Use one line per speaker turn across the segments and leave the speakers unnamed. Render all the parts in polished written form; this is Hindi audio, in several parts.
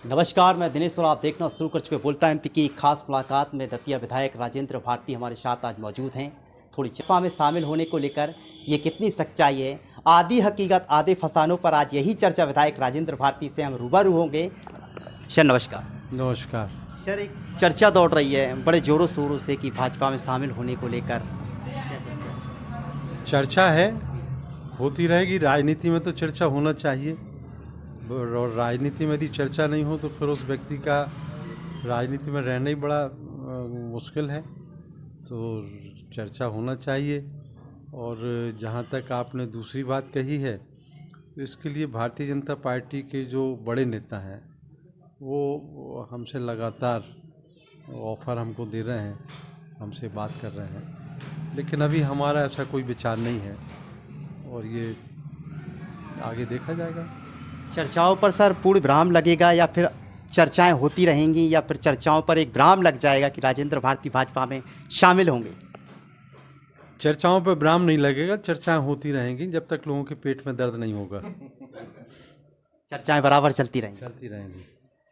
नमस्कार, मैं दिनेश और आप देखना शुरू कर चुके बोलता एमपी की खास मुलाकात में दतिया विधायक राजेंद्र भारती हमारे साथ आज मौजूद हैं। थोड़ी चर्चा में शामिल होने को लेकर ये कितनी सच्चाई है, आधी हकीकत आधे फसानों पर आज यही चर्चा विधायक राजेंद्र भारती से हम रूबरू होंगे। सर नमस्कार।
नमस्कार।
सर, एक चर्चा दौड़ रही है बड़े जोरों शोरों से कि भाजपा में शामिल होने को लेकर
चर्चा है, होती रहेगी। राजनीति में तो चर्चा होना चाहिए, और राजनीति में यदि चर्चा नहीं हो तो फिर उस व्यक्ति का राजनीति में रहना ही बड़ा मुश्किल है। तो चर्चा होना चाहिए। और जहाँ तक आपने दूसरी बात कही है, तो इसके लिए भारतीय जनता पार्टी के जो बड़े नेता हैं वो हमसे लगातार ऑफ़र हमको दे रहे हैं, हमसे बात कर रहे हैं, लेकिन अभी हमारा ऐसा कोई विचार नहीं है और ये आगे देखा जाएगा।
चर्चाओं पर सर पूर्ण विराम लगेगा या फिर चर्चाएं होती रहेंगी या फिर चर्चाओं पर एक विराम लग जाएगा कि राजेंद्र भारती भाजपा में शामिल होंगे?
चर्चाओं पर विराम नहीं लगेगा, चर्चाएं होती रहेंगी जब तक लोगों के पेट में दर्द नहीं होगा।
चर्चाएं बराबर चलती
रहेंगी।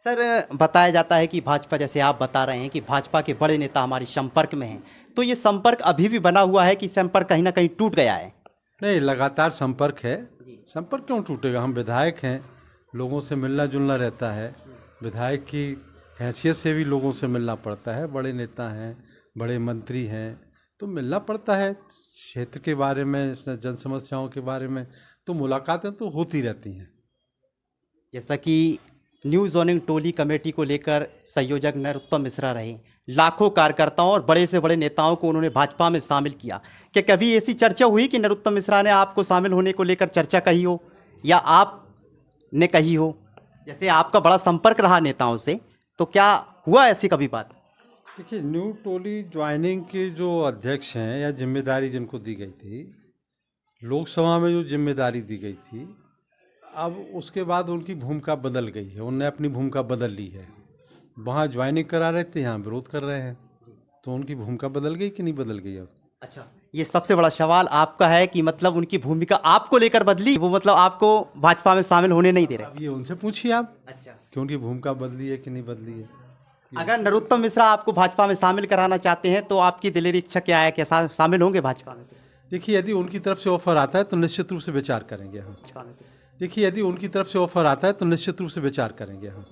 सर, बताया जाता है कि भाजपा, जैसे आप बता रहे हैं कि भाजपा के बड़े नेता हमारे संपर्क में हैं, तो ये संपर्क अभी भी बना हुआ है कि संपर्क कहीं ना कहीं टूट गया है?
नहीं, लगातार संपर्क है। संपर्क क्यों टूटेगा? हम विधायक हैं, लोगों से मिलना जुलना रहता है। विधायक की हैसियत से भी लोगों से मिलना पड़ता है। बड़े नेता हैं, बड़े मंत्री हैं, तो मिलना पड़ता है। क्षेत्र के बारे में, जन समस्याओं के बारे में तो मुलाकातें तो होती रहती हैं।
जैसा कि न्यू जोनिंग टोली कमेटी को लेकर संयोजक नरोत्तम मिश्रा रहे, लाखों कार्यकर्ताओं और बड़े से बड़े नेताओं को उन्होंने भाजपा में शामिल किया। क्या कभी ऐसी चर्चा हुई कि नरोत्तम मिश्रा ने आपको शामिल होने को लेकर चर्चा कही हो या आपने कही हो? जैसे आपका बड़ा संपर्क रहा नेताओं से, तो क्या हुआ ऐसी कभी बात?
देखिए, न्यू टोली ज्वाइनिंग के जो अध्यक्ष हैं या जिम्मेदारी जिनको दी गई थी, लोकसभा में जो जिम्मेदारी दी गई थी, अब उसके बाद उनकी भूमिका बदल गई है। उनने अपनी भूमिका बदल ली है। वहाँ ज्वाइनिंग करा रहे थे, यहाँ विरोध कर रहे हैं, तो उनकी भूमिका बदल गई कि नहीं बदल गई? अब
अच्छा, ये सबसे बड़ा सवाल आपका है कि मतलब उनकी भूमिका आपको लेकर बदली, वो मतलब आपको भाजपा में शामिल होने नहीं दे रहे?
अब ये उनसे पूछिए आप।
अच्छा,
कि उनकी भूमिका बदली है कि नहीं बदली है।
अगर नरोत्तम मिश्रा आपको भाजपा में शामिल कराना चाहते हैं तो आपकी दिलेरी इच्छा क्या है, क्या शामिल होंगे भाजपा में?
देखिए, यदि उनकी तरफ से ऑफर आता है तो निश्चित रूप से विचार करेंगे हम। यदि उनकी तरफ से ऑफर आता है तो निश्चित रूप से विचार करेंगे हम।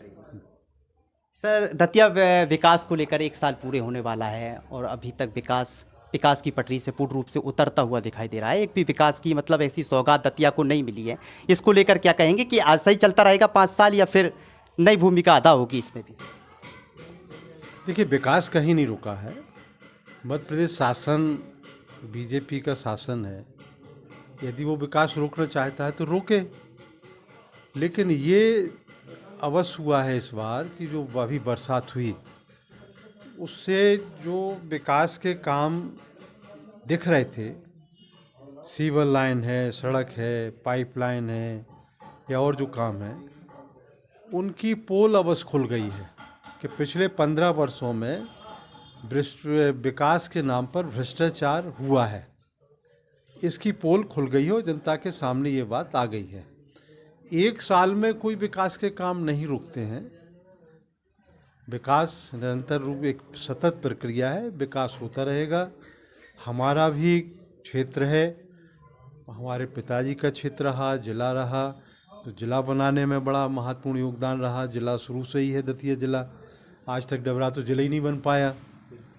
सर, दतिया विकास को लेकर 1 साल पूरे होने वाला है और अभी तक विकास की पटरी से पूर्ण रूप से उतरता हुआ दिखाई दे रहा है। एक भी विकास की मतलब ऐसी सौगात दतिया को नहीं मिली है। इसको लेकर क्या कहेंगे कि आज सही चलता रहेगा 5 साल या फिर नई भूमिका अदा होगी इसमें भी?
देखिए, विकास कहीं नहीं रुका है। मध्य प्रदेश शासन बीजेपी का शासन है। यदि वो विकास रोकना चाहता है तो रोके, लेकिन ये अवश्य हुआ है इस बार कि जो अभी बरसात हुई उससे जो विकास के काम दिख रहे थे, सीवर लाइन है, सड़क है, पाइपलाइन है या और जो काम है, उनकी पोल अवश्य खुल गई है कि पिछले 15 वर्षों में विकास के नाम पर भ्रष्टाचार हुआ है। इसकी पोल खुल गई हो, जनता के सामने ये बात आ गई है। 1 साल में कोई विकास के काम नहीं रुकते हैं। विकास निरंतर रूप एक सतत प्रक्रिया है, विकास होता रहेगा। हमारा भी क्षेत्र है, हमारे पिताजी का क्षेत्र रहा, जिला रहा, तो जिला बनाने में बड़ा महत्वपूर्ण योगदान रहा। जिला शुरू से ही है दतिया जिला, आज तक डबरा तो जिला ही नहीं बन पाया।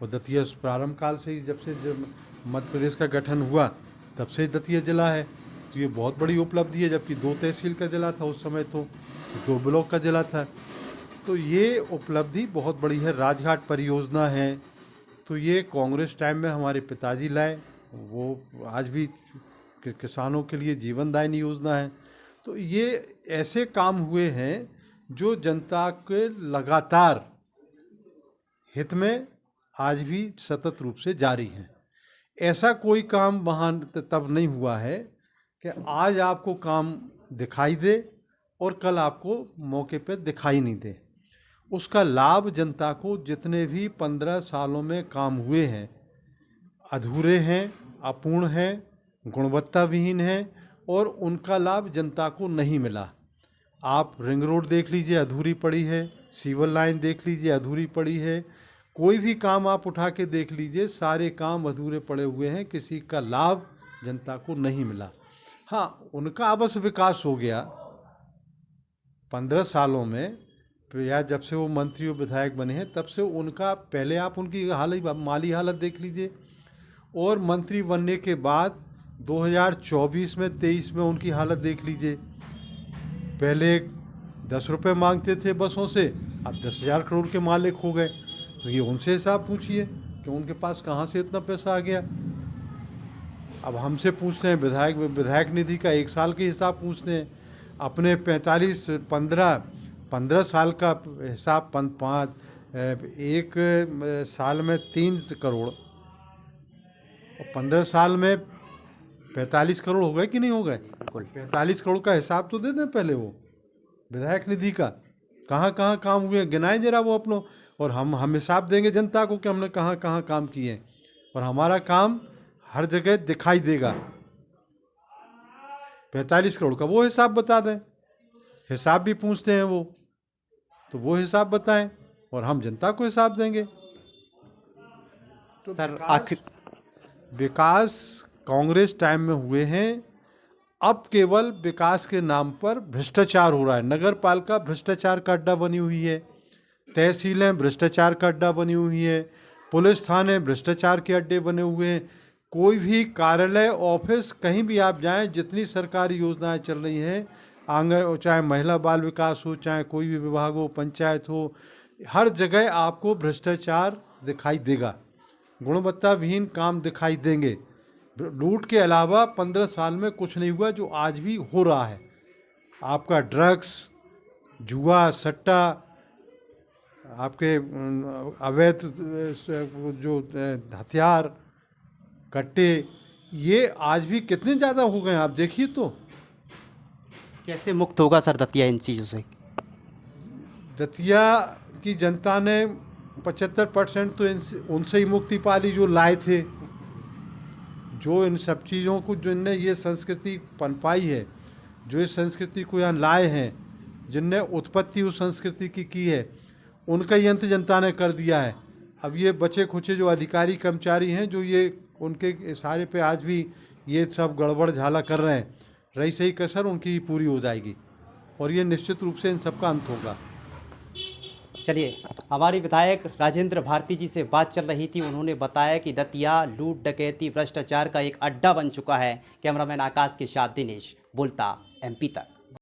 और दतिया प्रारंभ काल से ही, जब मध्य प्रदेश का गठन हुआ तब से दतिया जिला है, तो ये बहुत बड़ी उपलब्धि है। जबकि 2 तहसील का जिला था उस समय, तो 2 ब्लॉक का जिला था, तो ये उपलब्धि बहुत बड़ी है। राजघाट परियोजना है, तो ये कांग्रेस टाइम में हमारे पिताजी लाए, वो आज भी किसानों के लिए जीवनदायिनी योजना है। तो ये ऐसे काम हुए हैं जो जनता के लगातार हित में आज भी सतत रूप से जारी हैं। ऐसा कोई काम वहाँ तब नहीं हुआ है कि आज आपको काम दिखाई दे और कल आपको मौके पर दिखाई नहीं दे। उसका लाभ जनता को जितने भी 15 सालों में काम हुए हैं, अधूरे हैं, अपूर्ण हैं, गुणवत्ता विहीन हैं और उनका लाभ जनता को नहीं मिला। आप रिंग रोड देख लीजिए, अधूरी पड़ी है। सीवर लाइन देख लीजिए, अधूरी पड़ी है। कोई भी काम आप उठा के देख लीजिए, सारे काम अधूरे पड़े हुए हैं, किसी का लाभ जनता को नहीं मिला। हाँ, उनका अवश्य विकास हो गया 15 सालों में, या जब से वो मंत्री और विधायक बने हैं तब से उनका, पहले आप उनकी माली हालत देख लीजिए, और मंत्री बनने के बाद 2024 में 23 में उनकी हालत देख लीजिए। पहले 10 रुपये मांगते थे बसों से, अब 10,000 करोड़ के मालिक हो गए। तो ये उनसे हिसाब पूछिए कि उनके पास कहाँ से इतना पैसा आ गया। अब हमसे पूछते हैं विधायक निधि का 1 साल के हिसाब पूछते हैं, अपने 15 साल का हिसाब, 1 साल में 3 करोड़, और 15 साल में 45 करोड़ हो गए कि नहीं हो गए? 45 करोड़ का हिसाब तो दे दें पहले वो विधायक निधि का, कहाँ कहाँ काम हुए गिनाए जरा वो अपनों, और हम हिसाब देंगे जनता को कि हमने कहाँ कहाँ काम किए हैं, और हमारा काम हर जगह दिखाई देगा। 45 करोड़ का वो हिसाब बता दें, हिसाब भी पूछते हैं वो, तो वो हिसाब बताएं और हम जनता को हिसाब देंगे। तो
सर
विकास कांग्रेस टाइम में हुए हैं, अब केवल विकास के नाम पर भ्रष्टाचार हो रहा है। नगर पालिका भ्रष्टाचार का अड्डा बनी हुई है, तहसीलें भ्रष्टाचार का अड्डा बनी हुई है, पुलिस थाने भ्रष्टाचार के अड्डे बने हुए हैं। कोई भी कार्यालय, ऑफिस, कहीं भी आप जाएं, जितनी सरकारी योजनाएं चल रही हैं, आंगन, चाहे महिला बाल विकास हो, चाहे कोई भी विभाग हो, पंचायत हो, हर जगह आपको भ्रष्टाचार दिखाई देगा, गुणवत्ता विहीन काम दिखाई देंगे। लूट के अलावा 15 साल में कुछ नहीं हुआ जो आज भी हो रहा है। आपका ड्रग्स, जुआ, सट्टा, आपके अवैध जो हथियार, कट्टे, ये आज भी कितने ज़्यादा हो गए हैं, आप देखिए तो।
कैसे मुक्त होगा सर दतिया इन चीज़ों से?
दतिया की जनता ने 75% तो उनसे ही मुक्ति पाली जो लाए थे, जो इन सब चीज़ों को, जिनने ये संस्कृति पनपाई है, जो इस संस्कृति को यहाँ लाए हैं, जिनने उत्पत्ति उस संस्कृति की है, उनका ही अंत जनता ने कर दिया है। अब ये बचे खुचे जो अधिकारी कर्मचारी हैं, जो ये उनके इशारे पे आज भी ये सब गड़बड़ झाला कर रहे हैं, रही सही कसर उनकी ही पूरी हो जाएगी, और ये निश्चित रूप से इन सब का अंत होगा।
चलिए, हमारी विधायक राजेंद्र भारती जी से बात चल रही थी। उन्होंने बताया कि दतिया लूट, डकैती, भ्रष्टाचार का एक अड्डा बन चुका है। कैमरामैन आकाश के साथ दिनेश, बोलता MP तक।